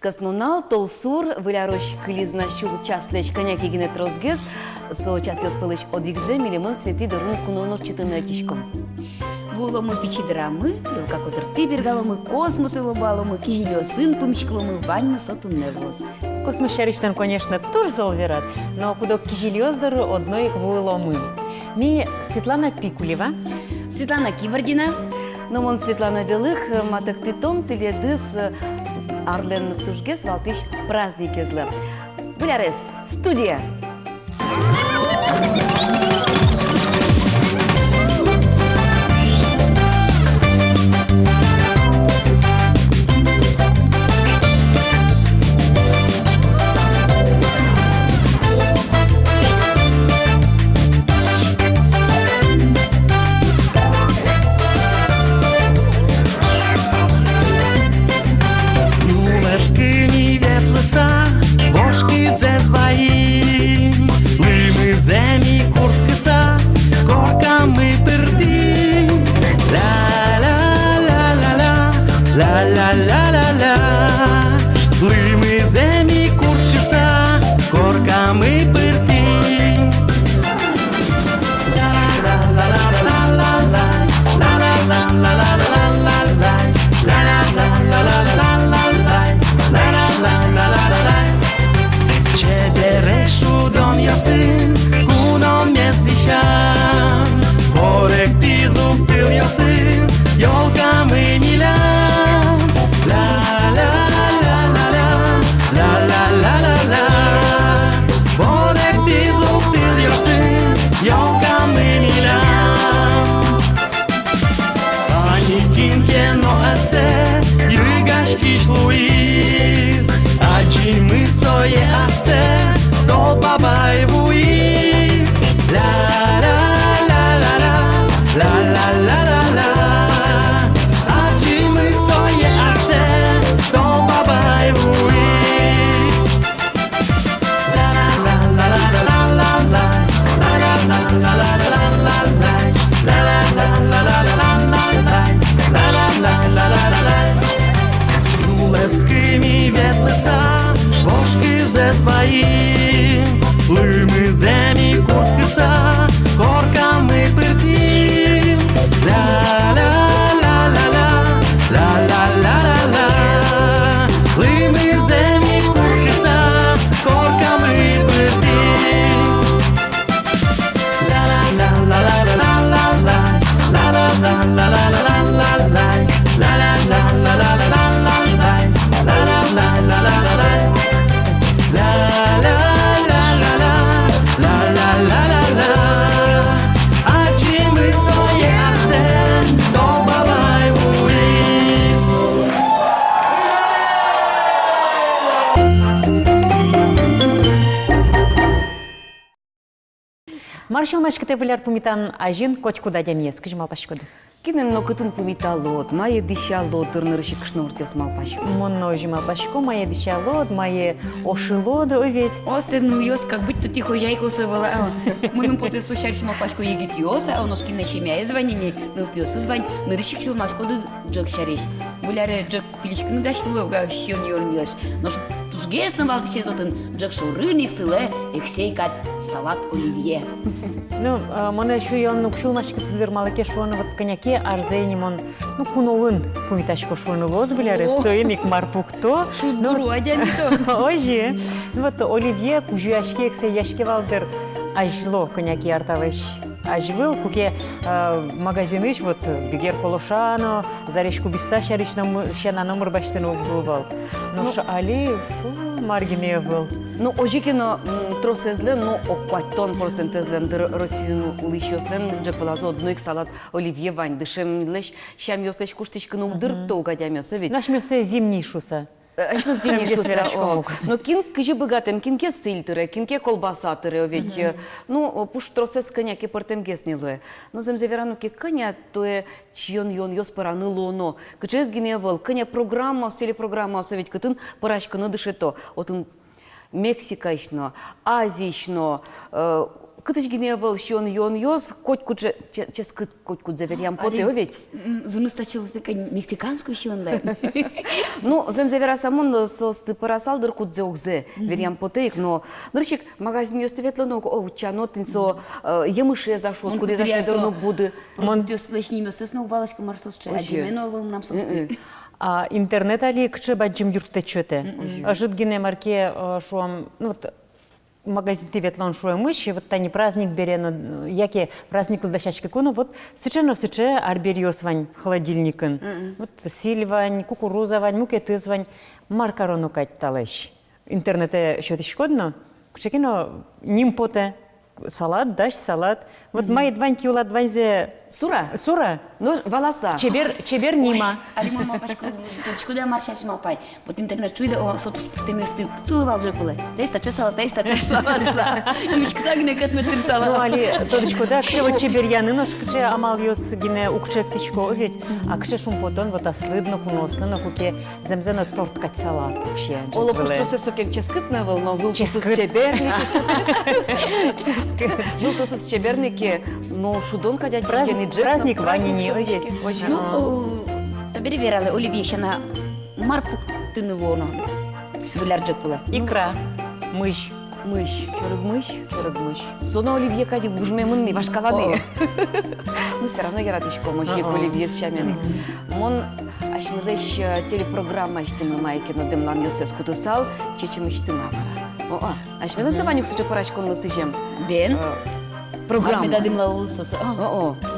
Каснунал, толсур, вылярош кылизна щуг частлеч коняк егине трозгез, со час ёспылыч одигзе милимын свети дырын кунонур читыны кишком. Вуломы пичидрамы, люлка кутырты бергаломы, космосы лобаломы, кижелёсын пымчкломы, ваньмы сотунне воз. Космос шариштан, конечно, тоже золверат, но куда кижелёздары одной вуломы. Ми Светлана Пикулева. Светлана Кибордина. Но он Светлана Белых, маток титом, теледыс, Арлен Птушгес, Валтыш праздникезлы. Вылярес, студия! Маршал машките виляр пумитан ажин кочкуда демьес, скажи малпашкоды. Кинен но кытын пумиталот, мае дищалот, тырнырыши кышнортес малпашко. Монножи малпашко, мае дищалот, мае ошилоды оветь. Остен йос, как будто ты хозяйку сывала. Мы нам поте сушарши малпашко егит йоса, а у нас кине чемя звонини, мы пьёсы звонь, мы решик чул машкоды джек шариш. Буляре джек пиличканы дашлуя, га щён йорнилась. Нож тужгес на валтише зотын джек шурыник сыле, эксей кат салат оливье. Ну, мона шу ян нукшул машка вермалаке шуаны вот коньяке арзейни мон, ну куновын пумиташко шуаны лоз виляре, соиник марпукто. Шудуру адянито. Ожи, ну вот оливье кужуяшке эксе яшке валдыр ажло коньяке артавыш. Ажвыл куке магазиныш вот бигер полошано, зарешку биста шаришна номер баштын обдувал. Ну али маргине был. Ну, ожикино тросезлен, ну, окватон процентезлен дыр Россияну улышёслен, джепылазо одной салат оливье вань, дышем леш, щам ёслеш куштичкину дыр то угадямёсы ведь. Наш мёсе зимний шуса. Ашмы зимний шуса. Но кин кижи богатым, кинке сыльтыры, кинке колбасатыры ведь. Ну, пуш тросез коняки портем геснилуе. Но земзеверану ки коня, то е чьон йон ёс параны лоно. Кычез гиневал, коня программа, стили программа, ведь кытын парашканы дышето. Отын Мексикашно, Азийшно, кытыч гине был щон йон йоз, котку ческыт котку заверям поте, оведь. Звони стачили таке мексиканську ще он, да. Ну, земзевера самон со стыпара салдыр кудзе огзе верям потеик, но нырщик магазин ёстеветлено, о, чанотин со емыше зашот, куди зашмедернук буды. Ти слышні місеснук балачка марсос че, а дімено вим нам сости. А интернет али кче баджим юртте чөте. Ажыт гине марке шуам, ну вот магазин теветлон шуем мыши, вот тани праздник берено, яке праздник лдащачка куну, вот сыче арберьёс вань холодильникын. Вот сильвань, кукуруза муке тызвань, маркарону кать талеш. Интернете шөтиш кодно, кчекино ним поте, салат, даш салат. Вот май двань киула дваньзе Сура? сура, Ну, волоса. чебер нима. Али мама пачку, точку да маршач малпай. Вот интернет чуйде, о, сотус теместы, тулывал же кулы. Тейста чесала, Имечка сагне кат метр Ну, сала. али, тодочко, да, кче вот чебер янынош, кче амал ёс гине укчек тичко, ведь, а кче шумпотон, вот аслыдно кунослыно, куке земзено торт кать салат, кче. Оло пуштросе сокем ческыт навыл, но выл тут чеберники ческыт. Ну, тут с чеберники, ну, шудон кадять дежгени джек. Праздник ванини, оведь. Ну, табери верали, Оливье ще на марпу тынывоно. Дуляр джек была. Икра, мышь, Мыш, чорык мыш. чорок мышь. Соно оливье кадик бужме мынны вашкаланы. Ну, все равно я радышко, мыжик оливье с чамяны. Мон, ашмылыш телепрограмма иштимы майкино демлан йосес кутусал, чечим иштима бара. Ашмылык даванюк сычы порачкон лысыжем. Бен? Программа. Медадим лаул соса.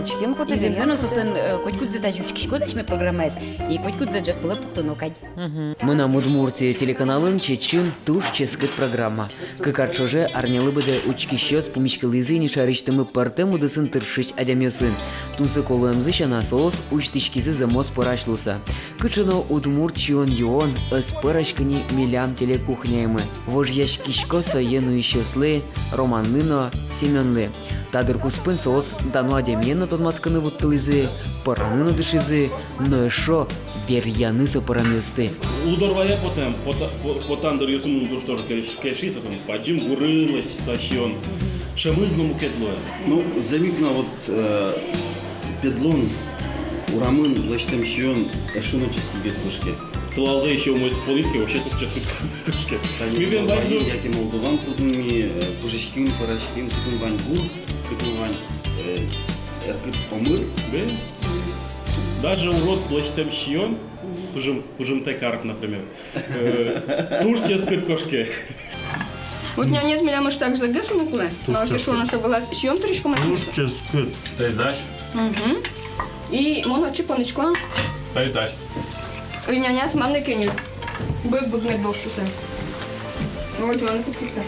Учкем И земзено потезем. сосан котькудзе дачучки шкодаш ме программайс. И котькудзе джек была пуктонокать. Мы на Удмуртии телеканалын чечин туш ческет программа. Кыкарчоже арнялы быды учки щёс пумички лызы не шарыштымы парты мудысын тыршыч адямёсын. Тунсы колуэмзы шана соос учтичкизы замос порашлуса. Кычыно Удмурт чион йон ыс пырачкани милям телекухняймы. Вож яшкишко соену ищёслы, романныно, семёнлы. Тадыр куспын соос дану адямьенно тотмацканы вуттылызы, параныно дышызы, но эшо берьяны сопараместы. Удорвая потандыр юсумун душтор кешис, паджим гурылыч сащон. Шамызно мукетлоя. Ну, замигна вот педлон, урамын, лачтем щион, шуноческий без кушки. Слалза еще мой политки вообще тут сейчас кушки. Мивен бадзу. Яки молдован кудуми, пужичкин, парачкин, кудун вань гур, кудун вань эркит помыр. Даже урод лачтем щион, ужим тайкарп, например. Туш ческает кошки. Вот не змеля может так загасну куле. Но что у нас вылаз щион трішку машинку. Ческает. Дай дашь? І моно чіпонечко. Дай дашь. Ріняня з мамни киню. Бик не бошуся. Ой, чого не підписне.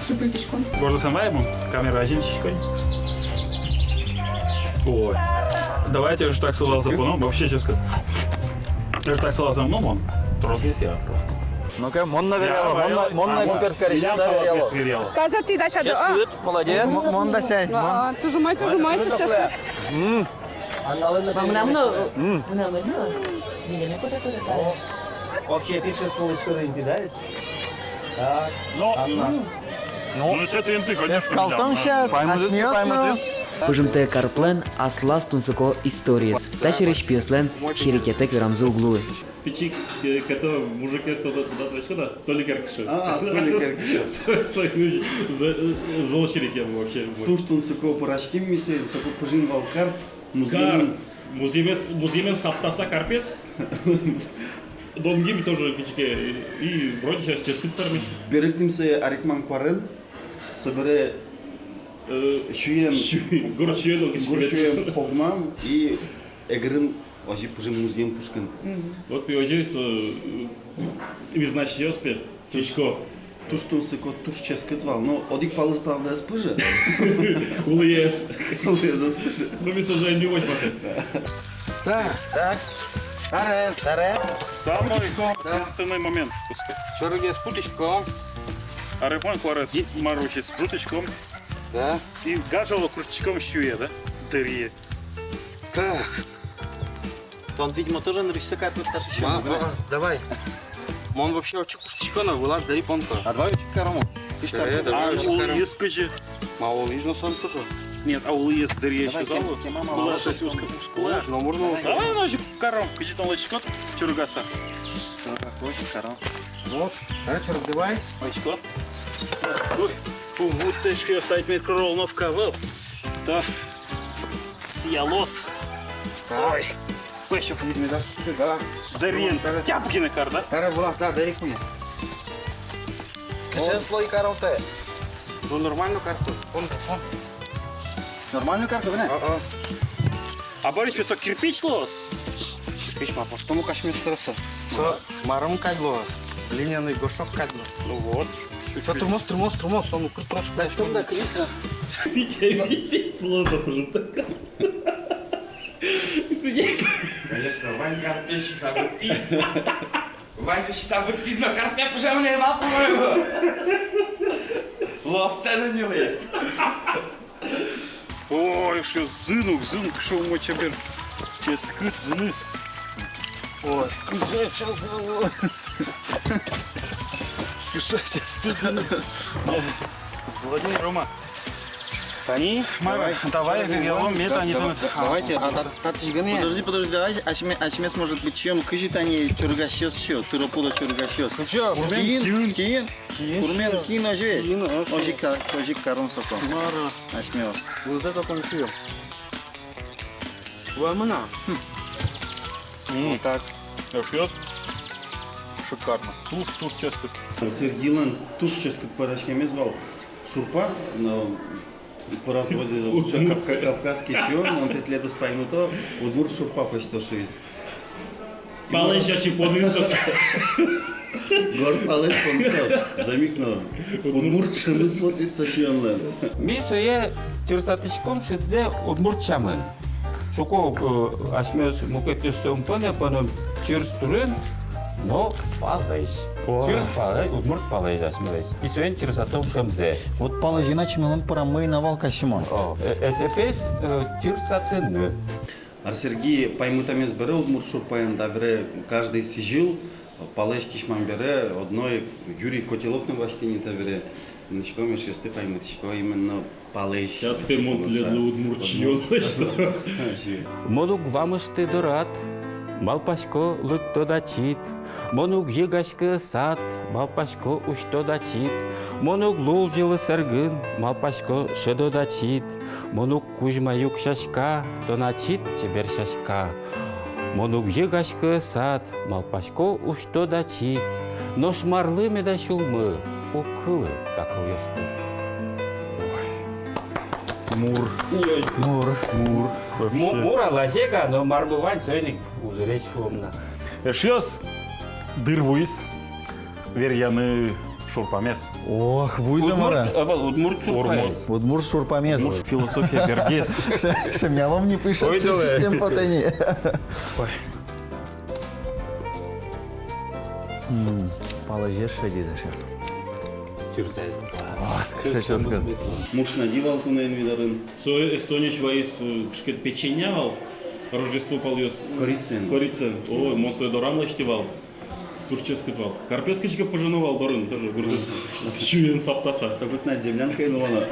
Супитечко. Можно сама ему? Камера один чуть-чуть. Ой. Давайте уже так сказал за мной. Вообще честно. Я же так сказал за мной, он трогай себя. Ну-ка, Монна веряла, Монна эксперт коричневая веряла. Каза ти даша до. Ческают, молодец. Монда сей. Тужумай, тут час. Вообще, ты сейчас полочку рынки, да? Так, Ну, что ты инты, конечно. эскалтон сейчас, а снесно. Пыжымте карплен аслас тунсыко историес. Тащереш пьеслен херекетек верамзы углуы. Печик, который мужик туда туда да? Толик Аркашев. Толик Аркашев. Золочерики вообще. Туштун сыко парачкин мисе, сыко пужин валкар, Кар. музеймен. Музеймен саптаса карпес. Донгими тоже печике. И вроде сейчас ческит пармес. Беректимсе Арикман Кварен, собере шуен, Город Шуен, горшуен погмам и эгрын вообще пужин музеем пушкин. Вот пиожи с визначи оспе. Тишко. Туштун сыко туш ческетвал, но одик палыс правда спыжа. Улиес. За спыжа. Ну, ми сажаем не возьмем. Так. Таре. Самый ответственный момент. Шороге с путечком. А ремон кварес маручит с жуточком. Да. И гажало кружечком щуе, да? Дырье. Так. То он, видимо, тоже на рисака пытался еще. Давай. Он вообще очень пустячкона вылаз, дари понко. А два очка карамон. улы есть, скажи. Мало лижно сам тоже. Нет, а улы есть, дырья еще Давай, зовут. кем мама Была лошадь то есть узкая. Но можно вот Давай ночью кором, где там лочкот, чургаса. Очень хорошо. вот. Короче, раздевай. Лочкот. Ой, вот ты ж оставить микроволновка, был. Да. Сиялос. Ой. Пэщук. Да. Дарин. Тяпки на кар, да? Тара была, да, далеко не. Качай слой кароте. Ну нормально карту. Нормальную карту, не? А Борис Пецок кирпич лос? Письма, по что кашмир сраса? Марам кадлос. Линяный горшок кадло. Ну вот. Турмоз, он просто. Так, сюда, Крисна. Видите, слоза тоже так. Конечно, Вань карпеши событись. Вань событись, но карпе пожалуй не рвал, по-моему. Лосцена не лезь. Ой, що зинук, що в моча бер. Че скрит зинус. Ой, куда сейчас волос. Что сейчас скрит зинус. Злодей, Рома. Они, давай, я вам это не то. Давайте, подожди, давай, ачмес может быть чем? Кажет они чургащёс шо, тыропуда чургащёс. Ну что, Кин, урмен кин оживет. Ожик карон соко. Ачмес. вот это кончил. Ламана. Вот так. Пёс. Шикарно. Туш часто. Сергилан туш честно парочки звал. Шурпа, но по разводе кавказский чё, он 5 лет исполнил, удмур шурпа почти что есть. Палещачий поднизд. Гор палеш помсел, замикнул. Удмур шимы смотрит сашионлен. Мисое чирсатышком шидзе удмуртчамы. Шоко ашмес мукетюстом пана чирстурен, но палеш. Чирс палеш, удмурт палеш ашмес. Исоен чирсатом шамзе. Вот положина чемелом парамы навал кашимон. СФС чирсатыны. Ар Сергей паймутамес бере удмур шурпаем да бере каждый сижил, палеш кишман бере, одной Юрий Котелов на бастине-то бере. Ничего, мы шесты паймутичко, именно палеш. Сейчас поймут для удмурчьё, что. Монук вамышты дырат, малпашко лыкто дачит, монук егашкы сад, малпашко ушто дачит, монук лул жылы сыргын, малпашко шыдо дачит, монук кужмаюк шашка, доначит чебер шашка. Монук егашкы сад, малпашко ушто дачит, но шмарлы меда шулмы, укылы так уесты. Мура лазега, но марлувань цойник узречь умна. Сейчас дырвуис, верьяны шурпамес. Ох, вуйзамара. Удмурт шурпамес. Удмур шурпамес. Философия бергес. Шемялом не пишет, систем потени. Положишь шедиза сейчас. Сейчас скажу. Муж надевалку на инвидарын. Эстонич ваис кшкет печенявал, Рождество полюс. Корицын. Корицын. Ой, монсой дорам лаштевал. Турческитвал. Карпескачка поженовал дорын тоже. Чуен саптаса. Сабытна землянка инована.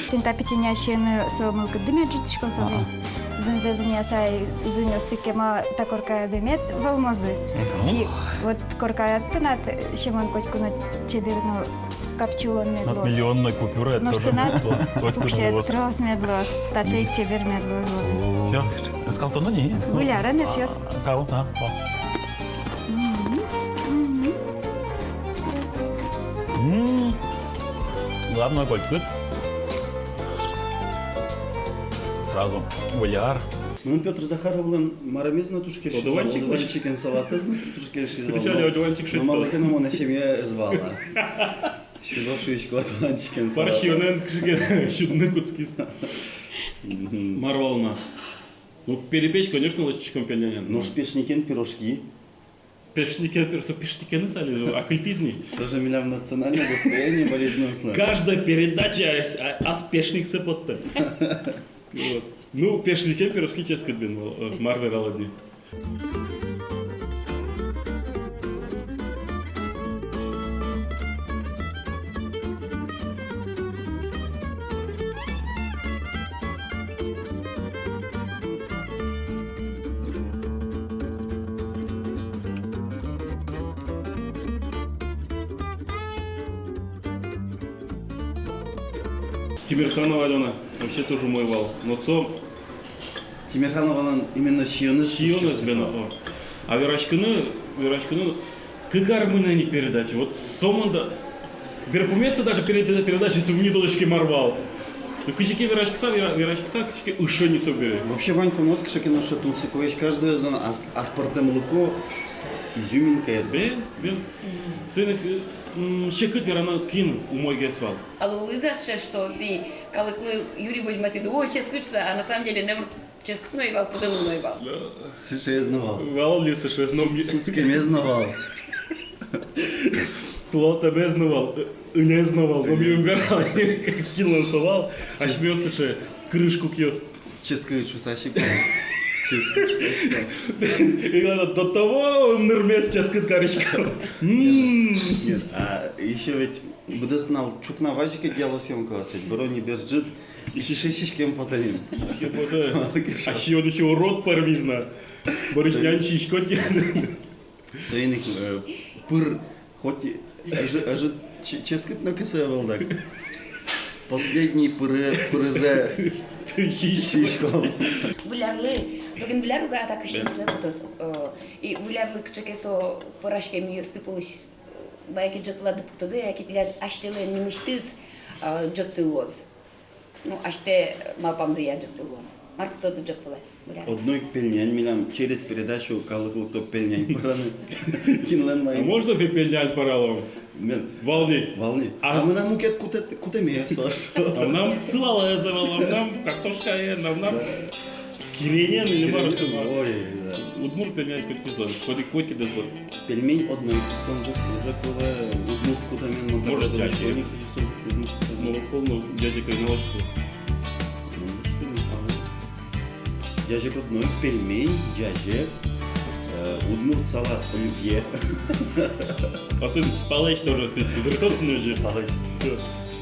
Тента печенящины сомылка дымет житишко собой. Зынзазынясай зынёстыкема такоркая дымет волмозы. И вот коркая тынат щемон котькуна чеберну капчулон медлос. Миллионная купюра это Но тоже штынат хоть пукше медлос. трос медлос. Тачей чебер медлос. Все, скалтона не. Гуляра не шьёс. Кау, да. Главное кольцо. Сразу гуляр. Ну, Петр Захаровлен марамез на тушке решил. Одуванчик Одуванчик салата на тушке решил. Сначала одуванчик шить. Но малахину на семье звала. Что шуечку одуванчик салата. Паршионен чудный куцкис. Марвална. Ну, перепечь, конечно, лучше пельменен. Ну, шпешникен пирожки. Пешникен сали, оккультизни. Тоже меня в национальное достояние болезненно. Каждая передача аспешник сепотта. Вот. Ну, пешникен пирожки честно бен, Марвел Аладни. Тимирханова Алена вообще тоже мой вал. Но сом Тимирханованың именно шионыз. Шионыз бен. А Верашкины, как мы на них передачи. Вот сомында Берпумеца даже перед передачей сумни точки марвал. Ну кичике Верашкса, кичике уши не собери. Вообще Ванька мозг шакин что тут сыкович каждый знал, а спортом луко изюминка это. Бен. Сын щекыт верана кин у мой гесвал. Але Лиза ще що ти, коли Юрій возьме, ти думаєш, ческучся, а на самом деле не ческутной вал, пожалуйной вал. Слушай, я знавал. Вал ли слушай, но Суцким я знавал. Слово тебе знавал, не знавал, но мне угорал, кин лансовал, а шмётся че крышку киос. Ческаю чусащик. Ческаю чусащик. И надо до того нырмец ческает корочка. Нет, а еще ведь буду знал, чукна важика делал съемку вас ведь, брони бержит, и шишечкем потанин. А ще урод пармизна. Бориснян шишкоти. Союзник пыр, хоть аж ческать на кисе был так. Последний пырызе шишком. Булярлы, тоген буляр уга атак işlemizle tutos. И булярlı küçük eso poraşkem yostıpılış. Belki cıkladı puktodu ya ki diler aşteler nimiştiz cıktıloz. Ну, aşte mapamdı ya cıktıloz. Martu todu cıktılar. Одной пельнянь, меня через передачу калыкл кто пельнянь параны. Кинлен А мои. можно пепельнять паралом? Волни. А мы нам мукет куда место. А нам сылала завала, нам картошка, нам киренен или марсу. Ой, да. Удмур пельнять подписал, ходи котики дозвол. Пельмень одной, он же было удмур куда мен. Может дядя. Молоко, дядя налочку. Дяжек одной, пельмень, дяжек, удмурт салат, оливье. А ты палач тоже, ты из Ритосны уже? Палач.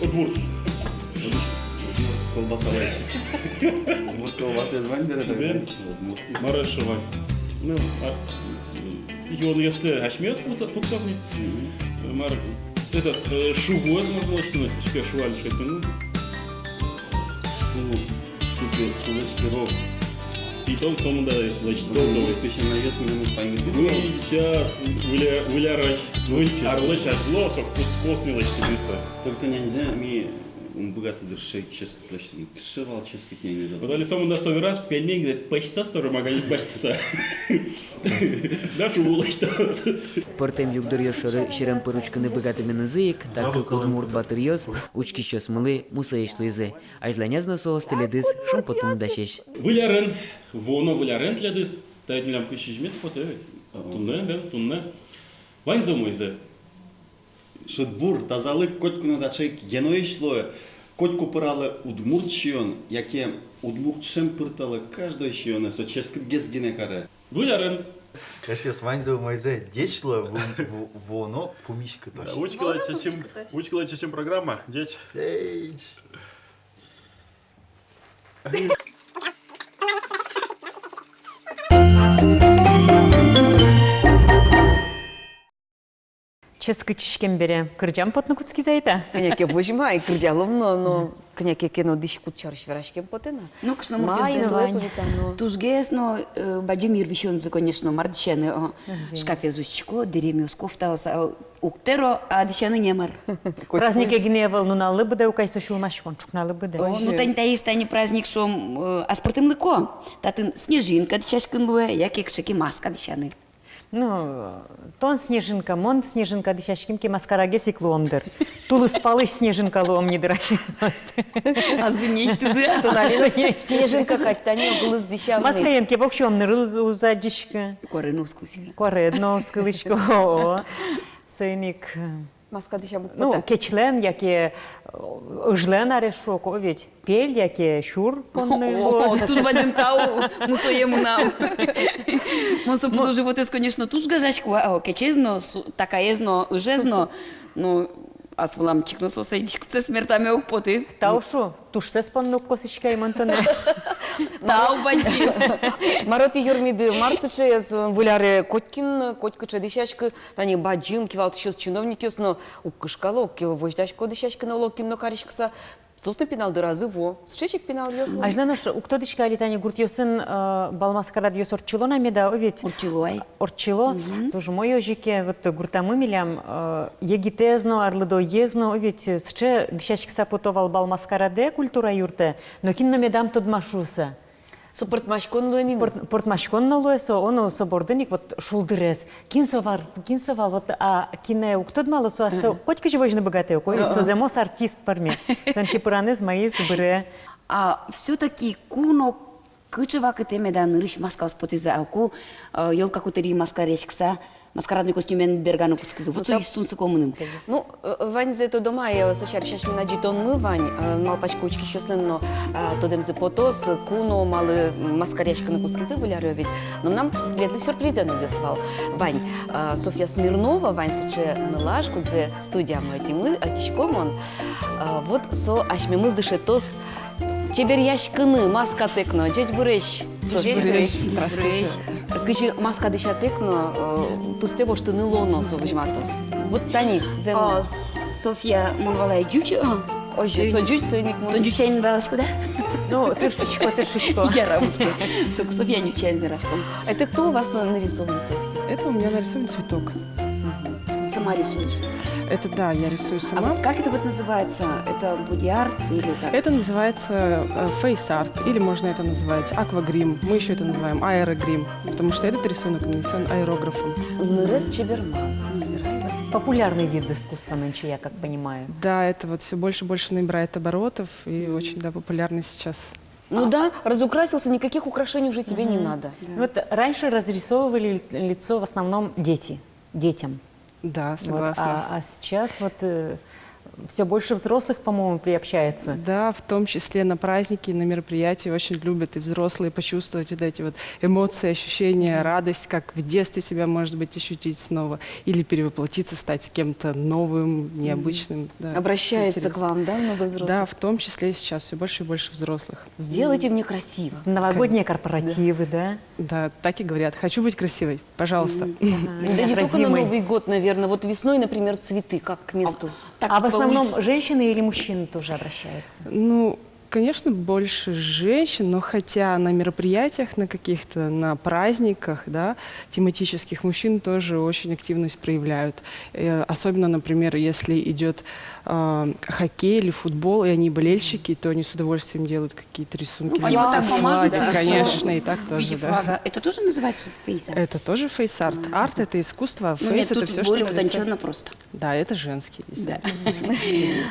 Удмурт. Колбаса лайчи. Удмурт колбаса звань берет, а Хорошо, Вань. Ну, он если ашмес путовник, Мар, этот шугоз можно что-нибудь, чекай шуаль, что это, ну? Шулочкиров. И то сонunda есть, значит, Ну, пища навес меня не поймет. ну сейчас выляраш, ну арлыш ашло, как вкусный лачтиса. Только нельзя ми богатый дыршей честно плащем. Кшевал честно к ней не забыл. Вот али саму на свой раз пельмень говорит, почта стора магазин бачится. Нашу улачта. Портем югдор йошоры шерем поручканы богатыми назыек, так как удмурт батыр йос, учки щос мылы муса ешлыйзы. Ажланязна соос теледыз шумпотыны дашеш. Вылярен, воно вылярен тлядыс, тает милям кышижмет потевет. Тунне. Вань замойзе. Шутбур, тазалык котку надачек яное шло. Котку пыралы удмурт шион, яке удмурт шем пырталы каждой шионе, со ческит гезгине каре. Вылярен. Конечно, с Ванзой Мойзе дечло воно пумишка тоже. Учкала чем программа, деч. Ческы чишкен бере. Кырджам потны куцки зайта. Коняке возьмай, кырдяловно, но коняке кено дишкут чарш верашкем потена. Ну, к нам Майна, Вань. Тужгес, но бадимир вишонзе, конечно, мардичены, шкафе зущико, деремиус кофтауса, уктеро, а дичаны немар. Праздник гневал, ну на лыбыда у кайса шулмашкон, чукна лыбыда. Ну, тань есть тань праздник, что аспортым лыко. Татын снежинка дичашкин луэ, яки кшеки маска дичаны. Ну, тон снежинка, мон снежинка дышашкимки маскараге сиклуомдыр. Тулы спалыш снежинка луом не дырашимас. Аз дынешті зы. Снежинка каттане глыз дишавны. Маскаенке вокшомны рыл узадишка. Коры носкылсик. Коре дно скылышко. Сойник. Маска дишавны. Ну, кечлен, яке ыжлен арешоко, ведь пель, яке шур понны О, лоз. туж бадим тау, мусоему нам. Мусо буду животес, конечно, туж гажашку, а кечезно, такаезно, ыжезно, ну, аз влам чикно соседичку це смертами опоти. Таушу, туш се спонну косичка и монтане. Тау бадим. Мароти юрмиды марсычы вуляре коткин, котка чедишашкы, тани баджим, кивалт еще с чиновники, но укышкало, вождашко дышашкы на локин, но каришкса, Соста пенал дыразы во. Счечек пенал ёслы. Ажланыш, уктодычка алитане гуртьёсын балмаскарад ёс орчило намеда, ведь Урчилой. орчило. Тоже мое жеке вот гуртамы милям егитезно, арлыдо езно, ведь сче бишачк сапутовал балмаскараде культура юрте, но кинно медам тодмашуса. Со портмашкон луэнин. Портмашкон налуэсо, оно собордыник вот шулдырес. Кинсовал вот, а кине уктодмало со, хоть каче важно богатые, кое соземос артист парме. Санчипуранез мои сбыре. А все-таки куно кычева кытемеда нырыш маскал спотиза алку ёлка кутери маскарешкса маскарадный костюмен бергану кускизы. Вот что истунсы коммуным. Ну, Вань за это дома, я сочар сейчас меня джитон мы, Вань, мал пачкучки щосленно, тодем за потос, куно малы маскарешка на куски завуляю ведь. Но нам для сюрприза навесвал. Вань, Софья Смирнова, Вань сече налажку за студия мы мы, а кишком он. Вот со ашми мы сдышетос. Чебер яшкыны маска текно, джеч буреш. Здравствуйте. Кычи маска дыша текно, тустево что нылоно совжматос. Вот тани зем. Софья Монвалая Джучи. Ой, соджуч сойник мон. То Джучайн барашку, да? Ну, тыршечко. Я рамуска. Софья не Джучайн барашку. Это кто у вас нарисован, Софья? Это у меня нарисован цветок. Сама рисуешь? Это да, я рисую А сама. вот как это вот называется? Это боди-арт или как? Это называется фейс-арт, или можно это называть аквагрим. Мы еще это называем аэрогрим, потому что этот рисунок нанесен аэрографом. Нырес чеберман. Популярный вид искусства нынче, я как понимаю. Да, это вот все больше и больше набирает оборотов и очень, да, популярный сейчас. Ну да, разукрасился, никаких украшений уже тебе не надо. Вот раньше разрисовывали лицо в основном детям. Да, Вот, согласна. а сейчас вот все больше взрослых, по-моему, приобщается. Да, в том числе на праздники, на мероприятия очень любят и взрослые почувствовать вот эти вот эмоции, ощущения, радость, как в детстве себя, может быть, ощутить снова. Или перевоплотиться, стать кем-то новым, необычным. Да, Обращается интересно. к вам, да, много взрослых? Да, в том числе и сейчас все больше и больше взрослых. Сделайте мне красиво. Новогодние корпоративы, да? Да, так и говорят. Хочу быть красивой, пожалуйста. Да не только на Неотразимой. Новый год, наверное. Вот весной, например, цветы, как к месту. А в основном женщины или мужчины тоже обращаются? Ну, конечно, больше женщин, но хотя на мероприятиях, на каких-то, на праздниках, да, тематических, мужчин тоже очень активность проявляют. Особенно, например, если идет хоккей или футбол, и они болельщики, то они с удовольствием делают какие-то рисунки. Ну, они вот так помажут, да, конечно, и так в тоже, виде да. флага. Это тоже называется фейс-арт? Это тоже фейс-арт. Арт — это искусство, а Ну, фейс — нет, это тут все, что более на лице. утонченно просто. Да, это женский. Да.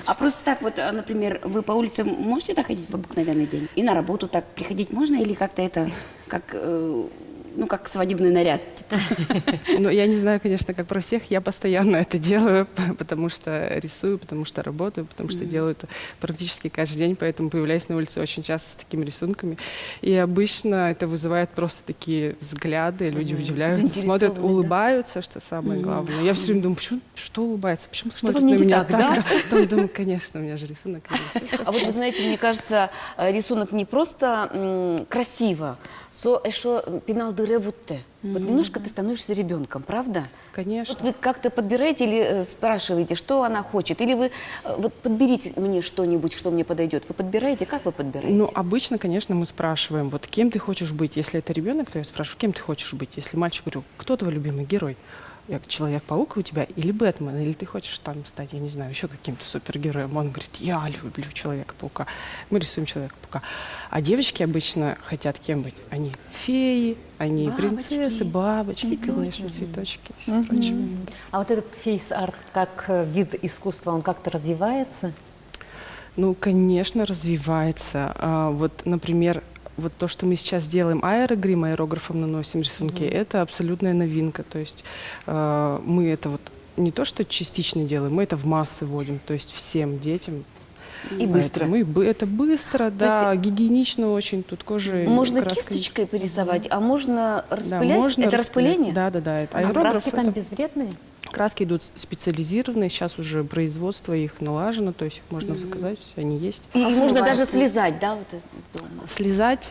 А просто так вот, например, вы по улице можете так ходить в обыкновенный день? И на работу так приходить можно? Или как-то это, как, ну, как свадебный наряд? Ну, я не знаю, конечно, как про всех. Я постоянно это делаю, потому что рисую, потому что работаю, потому что делаю это практически каждый день, поэтому появляюсь на улице очень часто с такими рисунками. И обычно это вызывает просто такие взгляды, люди удивляются, смотрят, Заинтересованные, да? улыбаются, что самое главное. Я все время думаю, почему, что улыбается, почему смотрят вам на не меня так, да? Потом думаю, конечно, у меня же рисунок. А вот вы знаете, мне кажется, рисунок не просто красиво, со эшо пенал дыревутте. Вот немножко ты становишься ребенком, правда? Конечно. Вот вы как-то подбираете или спрашиваете, что она хочет? Или вы вот подберите мне что-нибудь, что мне подойдет? Вы подбираете? Как вы подбираете? Ну, обычно, конечно, мы спрашиваем, вот кем ты хочешь быть? Если это ребенок, то я спрашиваю, кем ты хочешь быть? Если мальчик, говорю, кто твой любимый герой? Я, Человек-паук у тебя или Бэтмен? Или ты хочешь там стать, я не знаю, еще каким-то супергероем? Он говорит, я люблю Человека-паука. Мы рисуем Человека-паука. А девочки обычно хотят кем быть? Они феи, они принцессы, бабочки, конечно, цветочки и все прочее. А вот этот фейс-арт как вид искусства, он как-то развивается? Ну, конечно, развивается. Вот, например, вот то, что мы сейчас делаем аэрогрим, аэрографом наносим рисунки, это абсолютная новинка. То есть мы это вот не то, что частично делаем, мы это в массы вводим, то есть всем детям. И быстро. Это быстро, да, гигиенично очень, тут кожа. Можно краской. кисточкой порисовать, а можно Да, распылять? можно Это распылять. распыление? Да, это А аэрограф. краски там это- безвредные? Краски идут специализированные, сейчас уже производство их налажено, то есть их можно заказать, они есть. И можно даже слезать, да, вот из дома? Слезать,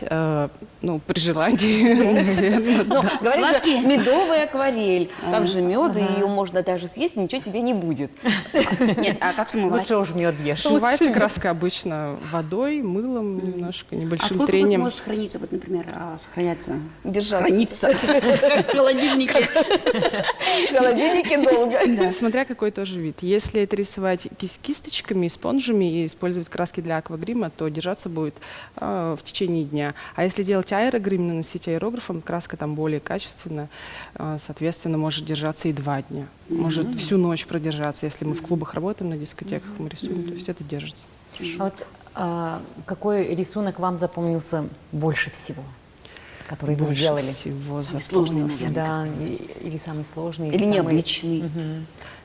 ну, при желании, наверное, Ну, да. говорят же, медовая акварель, там же мед, и ее можно даже съесть, и ничего тебе не будет. Нет, а как смывать? Лучше уж мед ешь. Смывается краска обычно водой, мылом немножко, А небольшим сколько вот трением. может храниться, вот, например, сохраняться? Держаться. Храниться в холодильнике. В холодильнике долго. Да, смотря какой тоже вид. Если это рисовать кисточками, спонжами и использовать краски для аквагрима, то держаться будет в течение дня. А если делать аэрогрим, наносить аэрографом, краска там более качественная, соответственно, может держаться и 2 дня. Может всю ночь продержаться. Если мы в клубах работаем, на дискотеках мы рисуем, то есть это держится. А вот какой рисунок вам запомнился больше всего, который вы Больше сделали? всего Сложный, запомнился. наверное. Да, или самый сложный, Или самый- необычный.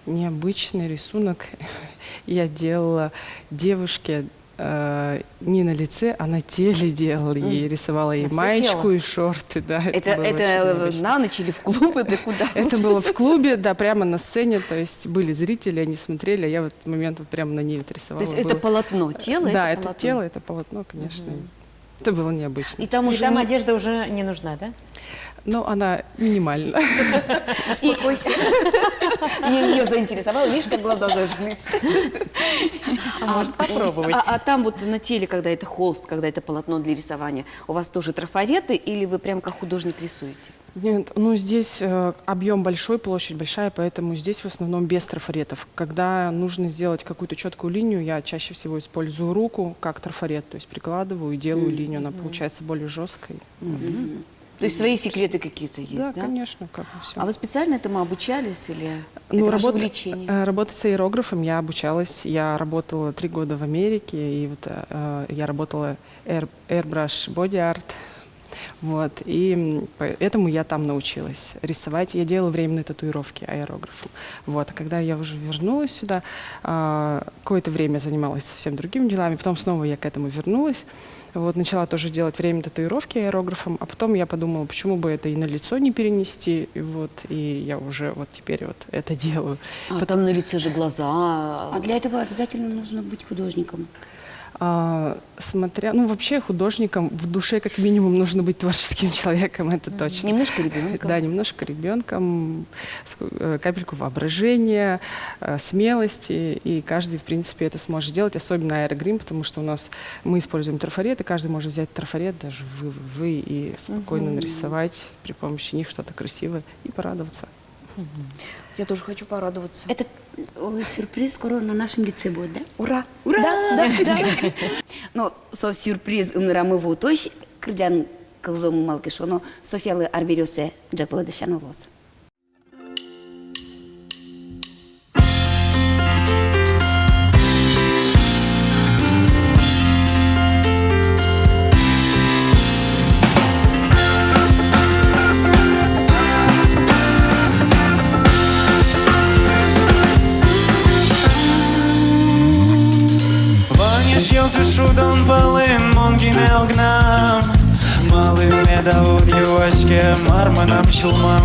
Необычный рисунок я делала девушке не на лице, а на теле делала. И рисовала ей всё маечку тело? и шорты. Да, было очень Это необычно. на ночь или в клуб, это куда? Это было в клубе, да, прямо на сцене. То есть были зрители, они смотрели, а я в этот момент вот прямо на ней вот То рисовала. есть это Было- полотно, тело? Да, это это полотно. тело, это полотно, конечно. Это было необычно. И там И уже там не- одежда уже не нужна, да? Но она минимальна. ее заинтересовало, видишь, как глаза зажглись. Попробовать. А там вот на теле, когда это холст, когда это полотно для рисования, у вас тоже трафареты или вы прям как художник рисуете? Нет, ну здесь объем большой, площадь большая, поэтому здесь в основном без трафаретов. Когда нужно сделать какую-то четкую линию, я чаще всего использую руку как трафарет, то есть прикладываю и делаю линию, она получается более жесткой. То есть свои секреты какие-то есть, Да, да? конечно, как и все. А вы специально этому обучались или это ваше увлечение? Работать с аэрографом я обучалась. Я работала 3 года в Америке, и вот я работала Airbrush Body Art. Вот, и поэтому я там научилась рисовать. Я делала временные татуировки аэрографом. Вот, а когда я уже вернулась сюда, какое-то время занималась совсем другими делами, потом снова я к этому вернулась. Вот, начала тоже делать временные татуировки аэрографом, а потом я подумала, почему бы это и на лицо не перенести, и я уже вот теперь вот это делаю. А там на лице же глаза. А для этого обязательно нужно быть художником. Ну, вообще художником в душе как минимум нужно быть творческим человеком, это точно. Немножко ребенком. Да, немножко ребенком, капельку воображения, смелости, и каждый, в принципе, это сможет сделать, особенно аэрогрим, потому что мы используем трафареты, каждый может взять трафарет, даже вы и спокойно нарисовать при помощи них что-то красивое и порадоваться. Я тоже хочу порадоваться. Этот сюрприз скоро на нашем лице будет, да? Ура! Ура! Да. Но со сюрприз умирамы в утош, кырджан кылзом малкишоно, Софиялы арберёсе джапылы дышанулос. Шудон балын монгине огнам Малым медаут юашке марманам шулмам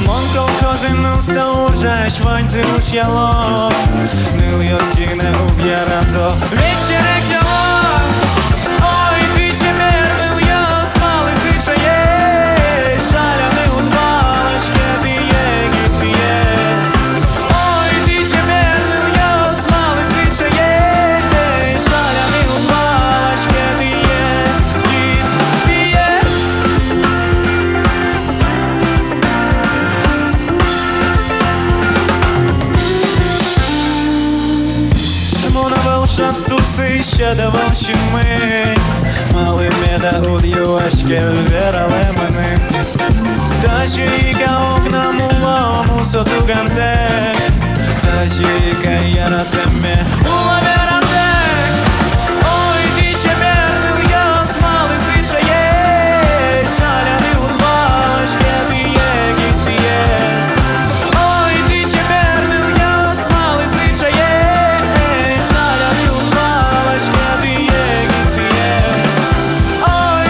Мон колхозын уста ужаш ваньзы уж яло Ныл ёскине уг ярамзо Вечерек яло Ой, ты чемер ныл ёс малы сычае Шаляны удвалочке ты егит пьес Ой, ты чемер ныл ёс малы сычае Шатуцы ще давав щими Мали меда уд юашке верали мене Та чуїка окна мула мусоту гантек Та чуїка яратеме ула верантек Ой, ти чемернил яс мали сичає Шаляни удвашке ти єгіт п'єс Ой, ти чемернил яс мали сичає Ой,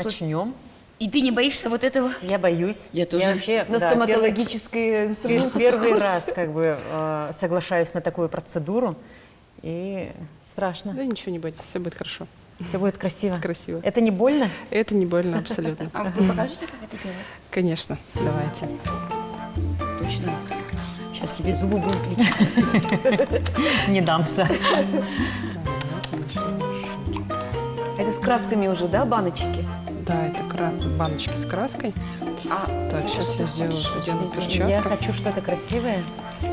начнем. И ты не боишься вот этого? Я боюсь. Я тоже. вообще, На да, стоматологический инструмент. первый раз как бы соглашаюсь на такую процедуру. И страшно. Да ничего не бойтесь, все будет хорошо. Все будет красиво. Красиво. Это не больно? Это не больно абсолютно. А вы покажете, как это делать? Конечно, давайте. Точно. Сейчас тебе зубы будут лечить. Не дамся. Это с красками уже, да, баночки? Да, это баночки с краской. Так, сейчас я сделаю Я перчатку. хочу что-то красивое,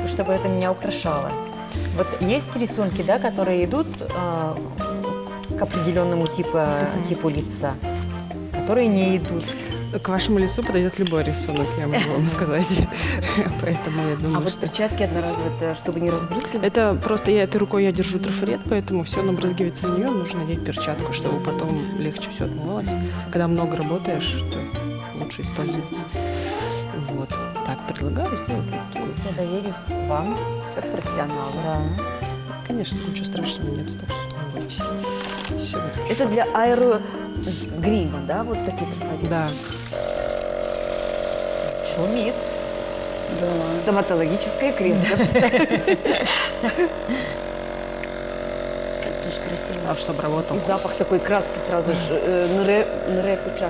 чтобы это меня украшало. Вот есть рисунки, да, которые идут к определенному типу лица, которые не идут. К вашему лицу подойдет любой рисунок, я могу вам сказать. Поэтому я А думаю, вот что... перчатки одноразовые, это чтобы не разбрызгиваться? Это просто этой рукой я держу трафарет, поэтому все набрызгивается на нее, нужно надеть перчатку, чтобы потом легче все отмывалось. Когда много работаешь, то лучше использовать. Вот. Так, предлагаю сделать вот такую. Я доверюсь вам, как профессионал. Да. Конечно, ничего страшного нету, так что не бойтесь. Всё будет Это для аэрогрима, да, вот такие трафареты? Да. Шумит. Да. Стоматологическое кресло. Тоже красиво. А чтобы работал. И запах такой краски сразу же. Нре куча.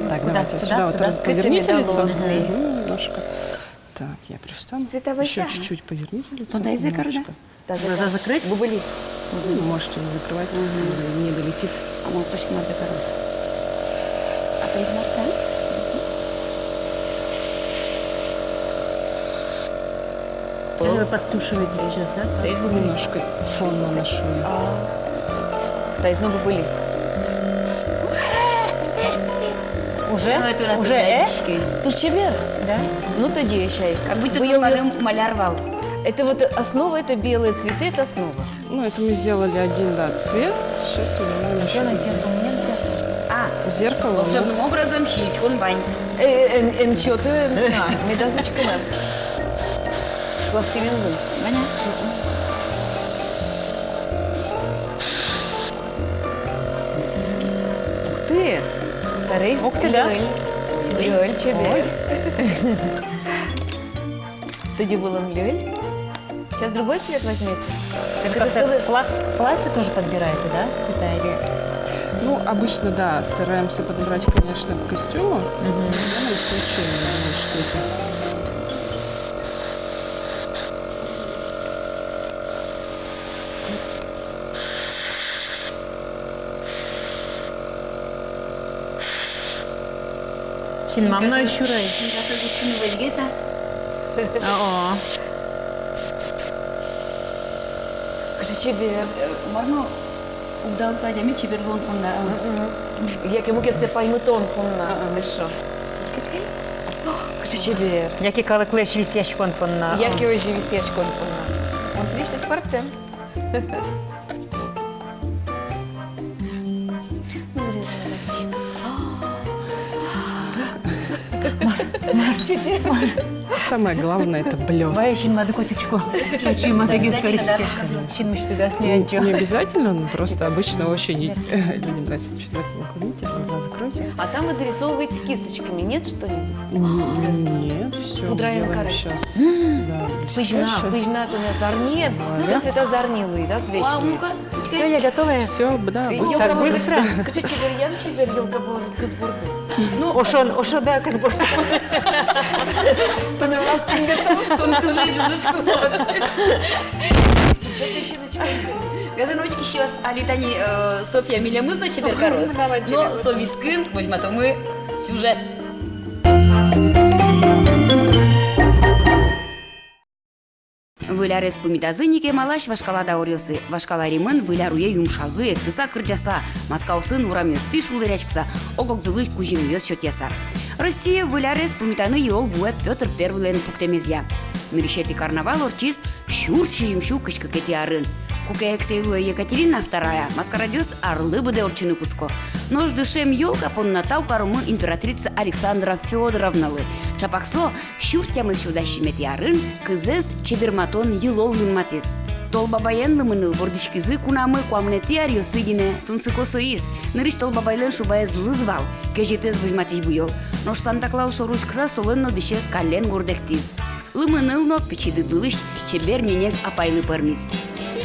Так, давайте сюда вот поверните лицо. Немножко. Так, я пристану. Световая Еще ща. чуть-чуть поверните лицо. Туда язык, немножечко. Глаза закрыть? Бубыли. Можете не закрывать, не долетит. А мы почти мар закарым. А ты из марта? Вы подсушиваете сейчас, да? Я немножко фон наношу. Да, из новых были. Уже? Ну, это у нас Уже водичкой. Тут чебер? Да. Ну, тогда чай. Как будто тут маляр рвал. Это вот основа, это белые цветы, это основа. Ну, это мы сделали один, да, цвет. Сейчас мы Что на немножко. А, Зеркало у нас. волшебным образом щелчком бань. Энчеты, медазочка нам. Пластилин был. Ваня? Ух ты! Тарейс Ух ты, да. Лёль, чебер. Тоді вылом лёль. Сейчас другой цвет возьмете. Так это целый... Платье тоже подбираете, да, цвета или... Ну, обычно, да, стараемся подобрать, конечно, к костюму. В данном случае, я думаю, что это... Кинмамна еще раз. Сейчас я выльгеса. Кажи чебер. Можно удал падями чеберлон понна. Як йому це паймитон понна. Ти що? Кажи чебер. Які каликлеш висящ конпонна. Як його же висяч понна. Он тріщить партем. Ну, різна водичка. Чебер. Самое главное это блеск. Вающин мады котючку. Очень мады гискорички. Чин мечты гасли Не обязательно, но просто обычно очень людям нравится. Чуть так наклоните, глаза закройте. А там вы дорисовываете кисточками, нет что-нибудь? Нет, все. Пудра янкары. Сейчас. Да, Пыжна, то не зарнет. Все света зарнилы, да, свечные. Все, я готова. Все, да, быстро. Так быстро. Кажи чеберьян, чебер, елкабор, кызбурды. Ошо, да, казбор. То не у нас приготовил. Тонко знает, Что ты еще начала? Газоночки сейчас алитани Софья Милямызна чеберкарос. Но совискын, возьмато мы сюжет. Выляре спумитазынике малаш вашкалада орёсы. Вашкаларимын выляруе юмшазы, тыса кырджаса. Маскаусын урамёсты шулырячкса. Огокзылы кужимёс счётяса. Россия выляре спумитаны йол буэ Петр Первый пуктемезья. Нырищети карнавал орчиз щурши юмшу кычкакети арын. Кукеексейлуя Екатерина II, маскарадёс арлы быде орчины куцко. Нож дышем ёлка поннатау карумы императрица Александра Федоровналы. Чапаксо щурстямыз шудащимети арын, кызез чеберматон йылолын матез. Толбабайен лымыныл бордышкизы кунамы куамнети арьосыгине тунсыко соис. Нырыш толбабайлен шубая злызвал, кежетез выжматиш буйол. Нош Санта-Клаус шоручкса соленно дышес кален гордектиз. Лымынылно печиды дылыш чебер менек апайлы пармиз.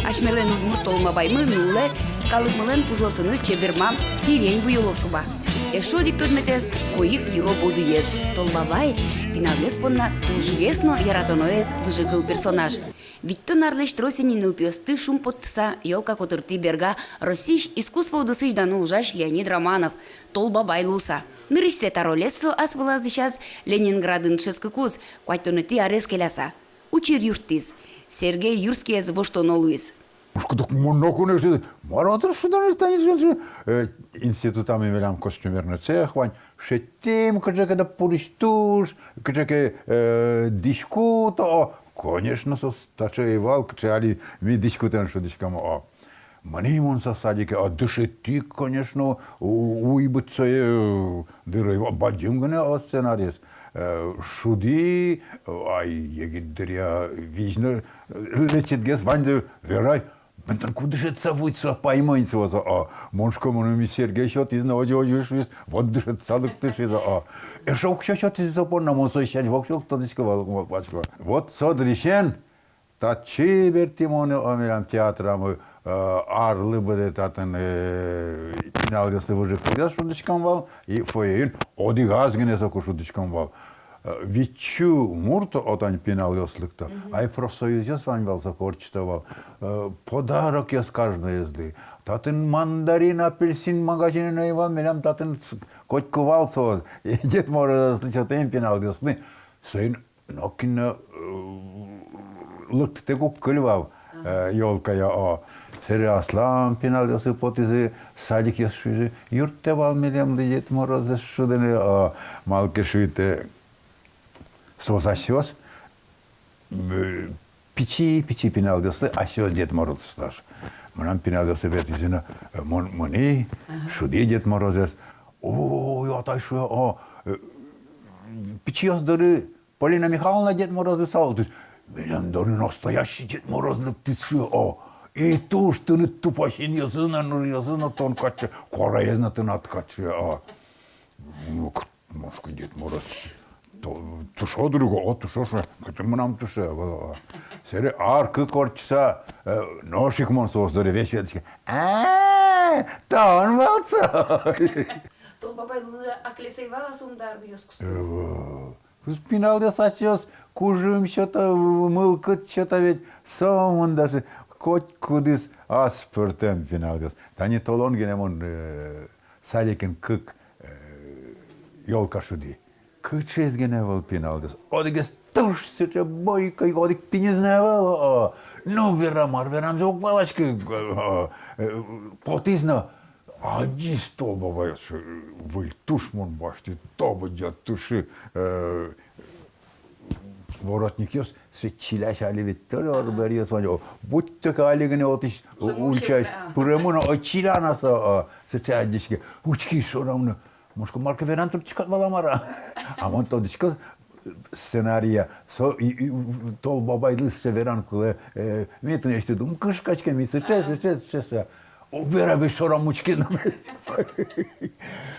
Ашмелен удмур толмабаймы нуле калыкмылен пужосыны чебермам сирень буйолов шуба. Эшо диктодметес коик еро бодыес. Толбабай пиналес понна тужгесно яратоноес выжигыл персонаж. Витто нарлеш тросени нылпиосты шум подтса елка котырты берга Россиш искусство удысыш дану ужаш Леонид Романов. Толбабай луса. Нырышсе таролессо ас вылаз сейчас Ленинградын шескыкуз, куайтонети арес келяса. Учир юртиз. Сергей Юрский воштон олуиз. Мушкудук монокуны что маратыр шудан станет институтами велям костюмерный цех вань шетим каджака да пуриштуш каджака дишку то конечно со стачаевал качали ми дискутен что дишкам Мани мон са садике дышети конечно уйбыться дыры бадим гне сценарист шуди ай егидря вижно лечит гес ванде верай Бентан куда же это выйдет, поймается вас, моншка монами Сергей счет из наводишь, вот дышит садок ты шиза, шок счет из запорна монсой счет, вокруг кто дисковал, вот содрищен, та чебер тимоне омерам театрам, арлы bude taten finalde se vože kudja šudičkam val i fojein odi gazgene sa ko šudičkam val. Вичу мурто отань пинал ёслыкта, ай профсоюз ёсвань вал закорчитовал. Подарок ёс каждой езды. Татын мандарин, апельсин магазине наиван, мелям татын котькувал соз. И дед может слышать пинал ёслыкны. Сейн нокина лыкты тегу кыльвал ёлка я Сере аслам пинал ёсы потизы, садик ёсшуйзы. Юртевал мелям дед мороз зашудены, малке шуйте. Созасёс пичи пинал дёслы, а сёс Дед Мороз стаж. Манам пинал дёсы бетизина, мани, шуди Дед Морозес. О, я тайшу, пичи ёс доры, Полина Михайловна Дед Мороз дысал. Меням доры настоящий Дед Мороз лыктысу, и ту, что ты тупосин язына тонкачы, кораезна ты наткачы, Мошка Дед Мороз. Тушо друго, тушоша, катым нам туше, Сере аркы корчса, ношик монсос доре весь ветский. Тон молца. Тол бабай луна аклесейвала сумдар бьёскус. Спинал я сосёс, кужим что-то, мылкот что-то ведь, сомон даже, хоть кудыс аспертем финал я. Тани толон генемон саликин кык ёлка шуди. Кычезгеневал пиналдес. Одигес туш сече бойкой, одик пинезневал. Ну, верам зок валачки. Потизна. Ади столба ваяш. Выль туш мон башти. Тоба дят туши. Воротник ёс. Се чиляш аливит. Толя орбериос ванё. Будь только алигане отиш. Учаш. Пуремуна очилянаса. Сече адишки. Учки шорамна. Мошко марка верантур чикат валамара. А мон то дичка сценария со и тол бабайлы се веранкуле метне неште дум кышкачка ми се чес. О вера ви шора мучки на месте.